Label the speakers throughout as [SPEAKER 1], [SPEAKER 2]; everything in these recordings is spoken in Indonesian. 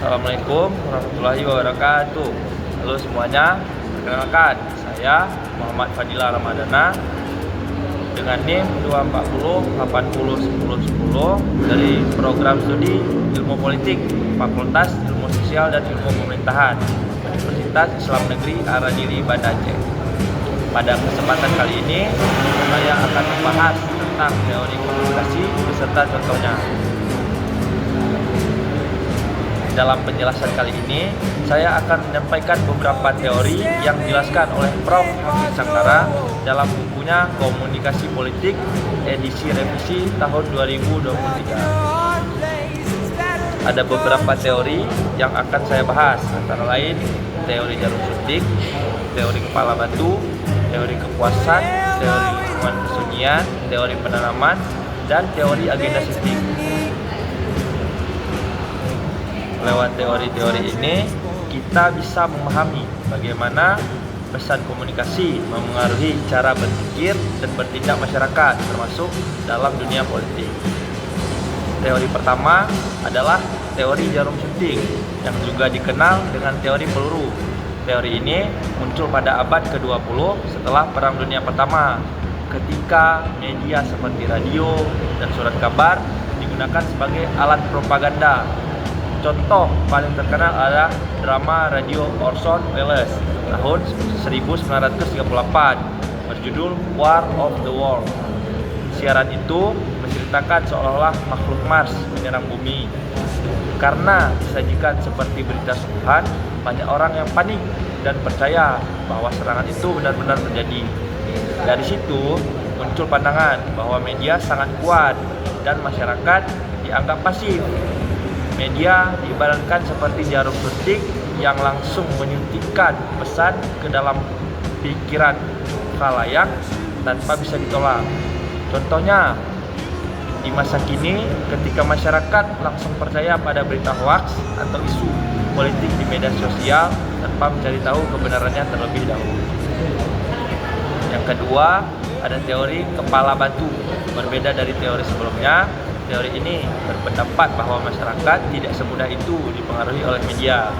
[SPEAKER 1] Assalamualaikum warahmatullahi wabarakatuh. Halo semuanya, perkenalkan saya Muhammad Fadila Ramadana dengan NIM 240801010 dari program studi Ilmu Politik Fakultas Ilmu Sosial dan Ilmu Pemerintahan Universitas Islam Negeri Aradiri Banda Aceh. Pada kesempatan kali ini saya akan membahas tentang teori komunikasi beserta contohnya. Dalam penjelasan kali ini, saya akan menyampaikan beberapa teori yang dijelaskan oleh Prof. Hamid Sangkara dalam bukunya Komunikasi Politik edisi revisi tahun 2023. Ada beberapa teori yang akan saya bahas, antara lain teori jarum suntik, teori kepala batu, teori kepuasan, teori lingkungan kesunyian, teori penanaman, dan teori agenda sistem. Lewat teori-teori ini, kita bisa memahami bagaimana pesan komunikasi memengaruhi cara berpikir dan bertindak masyarakat, termasuk dalam dunia politik. Teori pertama adalah teori jarum suntik, yang juga dikenal dengan teori peluru. Teori ini muncul pada abad ke-20 setelah Perang Dunia Pertama, ketika media seperti radio dan surat kabar digunakan sebagai alat propaganda. Contoh paling terkenal adalah drama radio Orson Welles tahun 1938 berjudul War of the World. Siaran itu menceritakan seolah-olah makhluk Mars menyerang bumi. Karena disajikan seperti berita sungguhan, banyak orang yang panik dan percaya bahwa serangan itu benar-benar terjadi. Dari situ muncul pandangan bahwa media sangat kuat dan masyarakat dianggap pasif. Media diibaratkan seperti jarum suntik yang langsung menyuntikkan pesan ke dalam pikiran khalayak tanpa bisa ditolak. Contohnya, di masa kini ketika masyarakat langsung percaya pada berita hoaks atau isu politik di media sosial tanpa mencari tahu kebenarannya terlebih dahulu. Yang kedua, ada teori kepala batu. Berbeda dari teori sebelumnya, teori ini berpendapat bahwa masyarakat tidak semudah itu dipengaruhi oleh media.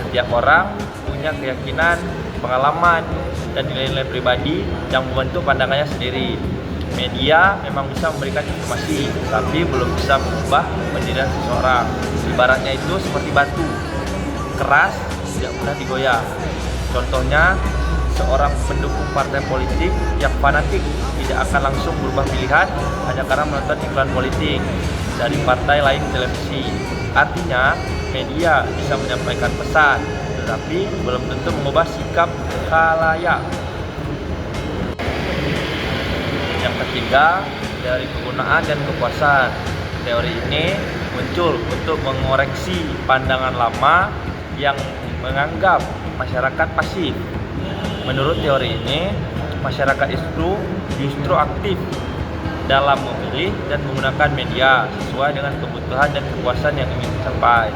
[SPEAKER 1] Setiap orang punya keyakinan, pengalaman, dan nilai-nilai pribadi yang membentuk pandangannya sendiri. Media memang bisa memberikan informasi, tapi belum bisa mengubah pendirian seseorang. Ibaratnya itu seperti batu, keras, tidak mudah digoyah. Contohnya, seorang pendukung partai politik yang fanatik tidak akan langsung berubah pilihan hanya karena menonton iklan politik dari partai lain televisi. Artinya, media bisa menyampaikan pesan, tetapi belum tentu mengubah sikap khalayak. Yang ketiga, teori kegunaan dan kepuasan. Teori ini muncul untuk mengoreksi pandangan lama yang menganggap masyarakat pasif. Menurut teori ini, masyarakat itu justru aktif dalam memilih dan menggunakan media sesuai dengan kebutuhan dan kepuasan yang ingin dicapai.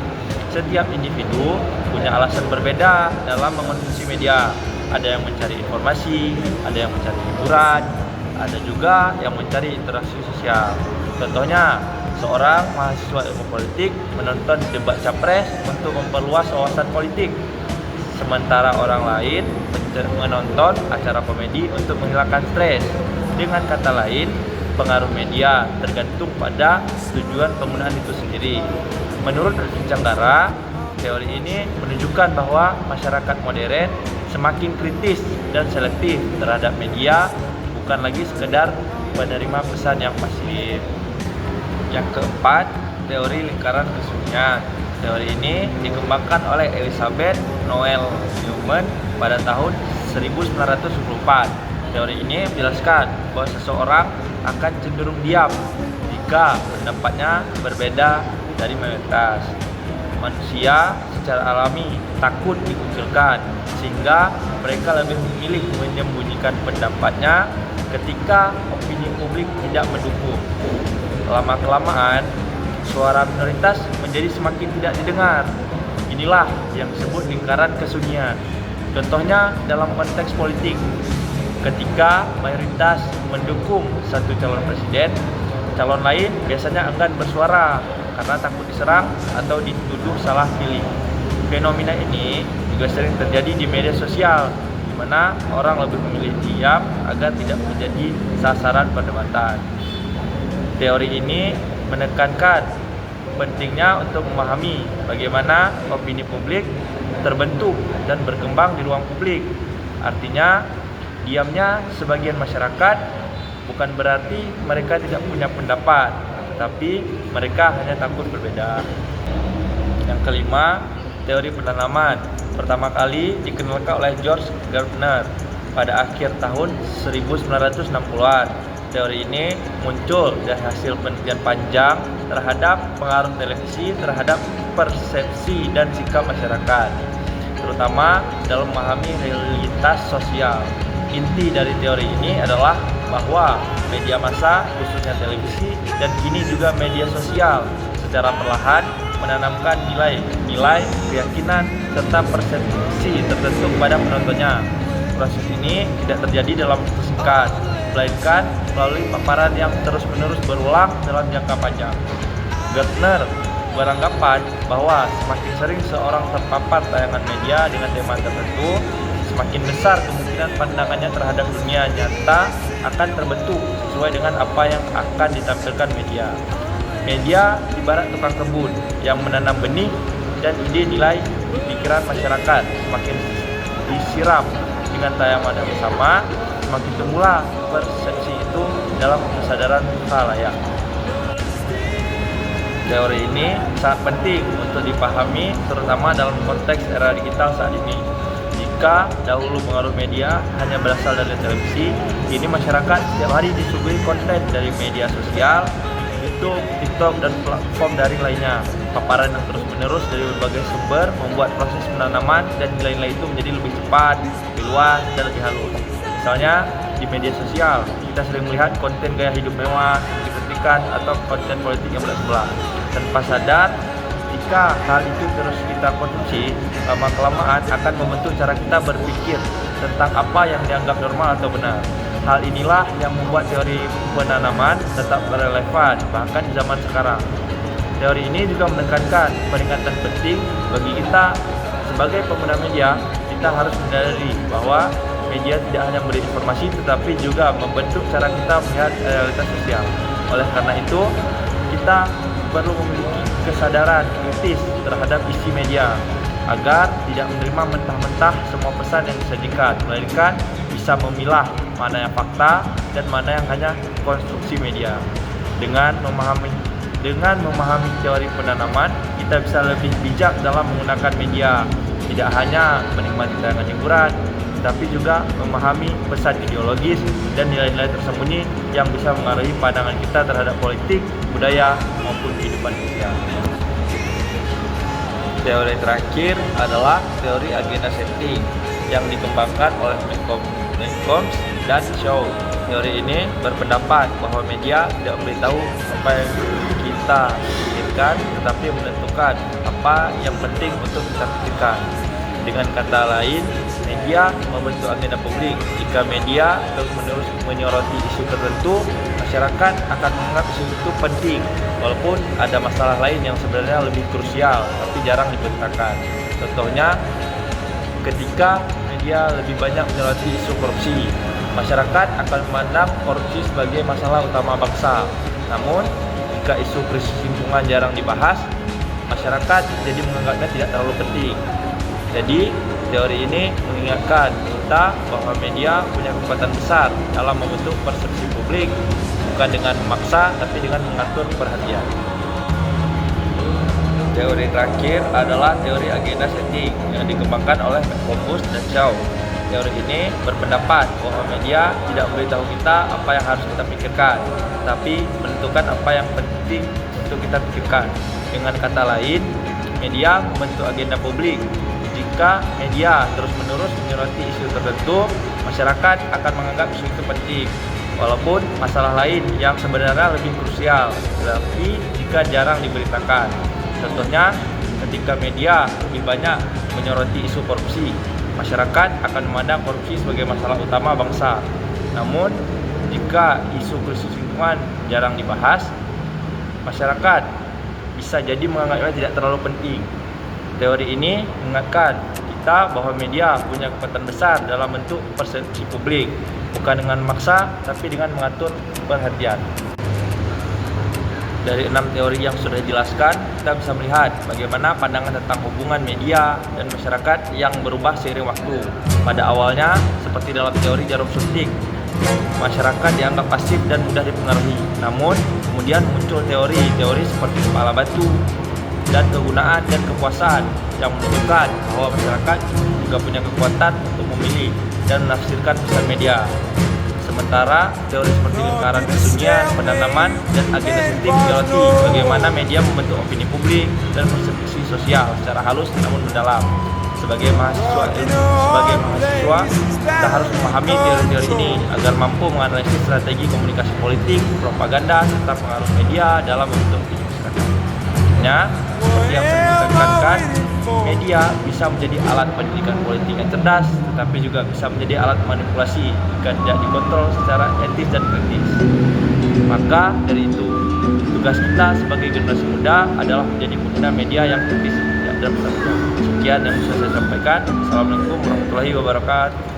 [SPEAKER 1] Setiap individu punya alasan berbeda dalam mengonsumsi media. Ada yang mencari informasi, ada yang mencari hiburan, ada juga yang mencari interaksi sosial. Contohnya, seorang mahasiswa ilmu politik menonton debat capres untuk memperluas wawasan politik, sementara orang lain menonton acara komedi untuk menghilangkan stres. Dengan kata lain, pengaruh media tergantung pada tujuan penggunaan itu sendiri. Menurut Hamid Sangkara, teori ini menunjukkan bahwa masyarakat modern semakin kritis dan selektif terhadap media, bukan lagi sekedar penerima pesan yang pasif. Yang keempat, teori lingkaran kesunyian. Teori ini dikembangkan oleh Elizabeth Noel Newman pada tahun 1924. Teori ini menjelaskan bahwa seseorang akan cenderung diam jika pendapatnya berbeda dari mayoritas. Manusia secara alami takut dikucilkan, sehingga mereka lebih memilih menyembunyikan pendapatnya ketika opini publik tidak mendukung. Lama-kelamaan, suara minoritas menjadi semakin tidak didengar. Inilah yang disebut lingkaran kesunyian. Contohnya dalam konteks politik, ketika mayoritas mendukung satu calon presiden, calon lain biasanya enggan bersuara karena takut diserang atau dituduh salah pilih. Fenomena ini juga sering terjadi di media sosial, di mana orang lebih memilih diam agar tidak menjadi sasaran perdebatan. Teori ini menekankan pentingnya untuk memahami bagaimana opini publik terbentuk dan berkembang di ruang publik. Artinya, diamnya sebagian masyarakat bukan berarti mereka tidak punya pendapat, tetapi mereka hanya takut berbeda. Yang kelima, teori penanaman. Pertama kali dikenalkan oleh George Gardner pada akhir tahun 1960-an. Teori ini muncul dari hasil penelitian panjang terhadap pengaruh televisi terhadap persepsi dan sikap masyarakat, terutama dalam memahami realitas sosial. Inti dari teori ini adalah bahwa media massa, khususnya televisi dan kini juga media sosial, secara perlahan menanamkan nilai, keyakinan, serta persepsi tertentu kepada penontonnya. Proses ini tidak terjadi dalam waktu singkat, melainkan melalui paparan yang terus-menerus berulang dalam jangka panjang. Gardner beranggapan bahwa semakin sering seorang terpapar tayangan media dengan tema tertentu, semakin besar kemungkinan pandangannya terhadap dunia nyata akan terbentuk sesuai dengan apa yang akan ditampilkan media. Media ibarat tukang kebun yang menanam benih dan ide nilai di pikiran masyarakat. Semakin disiram dengan tayangan yang sama, semakin tumbuhlah persepsi itu dalam kesadaran khalayak. Teori ini sangat penting untuk dipahami, terutama dalam konteks era digital saat ini. Jika dahulu pengaruh media hanya berasal dari televisi, kini masyarakat setiap hari disuguhi konten dari media sosial, YouTube, TikTok, dan platform daring lainnya. Paparan yang terus-menerus dari berbagai sumber membuat proses penanaman dan nilai-nilai itu menjadi lebih cepat, lebih luas, dan lebih halus. Misalnya, di media sosial, kita sering melihat konten gaya hidup mewah, kritikan, atau konten politik yang berat-sebelah. Tanpa sadar, jika hal itu terus kita konsumsi, lama-kelamaan akan membentuk cara kita berpikir tentang apa yang dianggap normal atau benar. Hal inilah yang membuat teori penanaman tetap relevan bahkan di zaman sekarang. Teori ini juga menekankan peringatan penting bagi kita sebagai pengguna media. Kita harus menyadari bahwa media tidak hanya memberi informasi tetapi juga membentuk cara kita melihat realitas sosial. Oleh karena itu, kita perlu memiliki kesadaran kritis terhadap isi media agar tidak menerima mentah-mentah semua pesan yang disajikan, melainkan bisa memilah mana yang fakta dan mana yang hanya konstruksi media. Dengan memahami teori penanaman, kita bisa lebih bijak dalam menggunakan media, tidak hanya menikmati tayangan hiburan, tapi juga memahami pesan ideologis dan nilai-nilai tersembunyi yang bisa mengaruhi pandangan kita terhadap politik, budaya, maupun kehidupan sosial. Teori terakhir adalah teori agenda setting yang dikembangkan oleh McCombs dan Shaw. Teori ini berpendapat bahwa media tidak memberitahu apa yang kita pikirkan, tetapi menentukan apa yang penting untuk kita pikirkan. Dengan kata lain, media membentuk agenda publik. Jika media terus-menerus menyoroti isu tertentu, masyarakat akan menganggap isu itu penting, walaupun ada masalah lain yang sebenarnya lebih krusial, tapi jarang diberitakan. Contohnya, ketika media lebih banyak menyoroti isu korupsi, masyarakat akan memandang korupsi sebagai masalah utama bangsa. Namun, jika isu krisis lingkungan jarang dibahas, masyarakat jadi menganggapnya tidak terlalu penting. Jadi, teori ini mengingatkan kita bahwa media punya kekuatan besar dalam membentuk persepsi publik, bukan dengan memaksa, tapi dengan mengatur perhatian. Teori terakhir adalah teori agenda setting yang dikembangkan oleh McCombs dan Shaw. Teori ini berpendapat bahwa media tidak memberitahu kita apa yang harus kita pikirkan, tapi menentukan apa yang penting untuk kita pikirkan. Dengan kata lain, media membentuk agenda publik. Jika media terus-menerus menyoroti isu tertentu, masyarakat akan menganggap isu itu penting, walaupun masalah lain yang sebenarnya lebih krusial, tetapi jika jarang diberitakan. Contohnya, ketika media lebih banyak menyoroti isu korupsi, masyarakat akan memandang korupsi sebagai masalah utama bangsa. Namun, jika isu krisis lingkungan jarang dibahas, masyarakat bisa jadi menganggapnya tidak terlalu penting. Teori ini mengingatkan kita bahwa media punya kekuatan besar dalam bentuk persepsi publik, bukan dengan memaksa, tapi dengan mengatur perhatian. Dari 6 teori yang sudah dijelaskan, kita bisa melihat bagaimana pandangan tentang hubungan media dan masyarakat yang berubah seiring waktu. Pada awalnya, seperti dalam teori jarum suntik, masyarakat dianggap pasif dan mudah dipengaruhi. Namun, kemudian muncul teori-teori seperti kepala batu dan kegunaan dan kepuasan yang menunjukkan bahwa masyarakat juga punya kekuatan untuk memilih dan menafsirkan pesan media. Sementara teori seperti lingkaran kesunyian, penanaman, dan agenda sensitif menyoroti bagaimana media membentuk opini publik dan persepsi sosial secara halus namun mendalam. Sebagai mahasiswa, kita harus memahami teori-teori ini agar mampu menganalisis strategi komunikasi politik, propaganda, serta pengaruh media dalam membentuk opini masyarakat. Seperti yang sering ditekankan, media bisa menjadi alat pendidikan politik yang cerdas, tetapi juga bisa menjadi alat manipulasi jika tidak dikontrol secara etis dan kritis. Maka dari itu, tugas kita sebagai generasi muda adalah menjadi pengguna media yang kritis dan bertanggung jawab. Sekian yang bisa saya sampaikan. Assalamualaikum warahmatullahi wabarakatuh.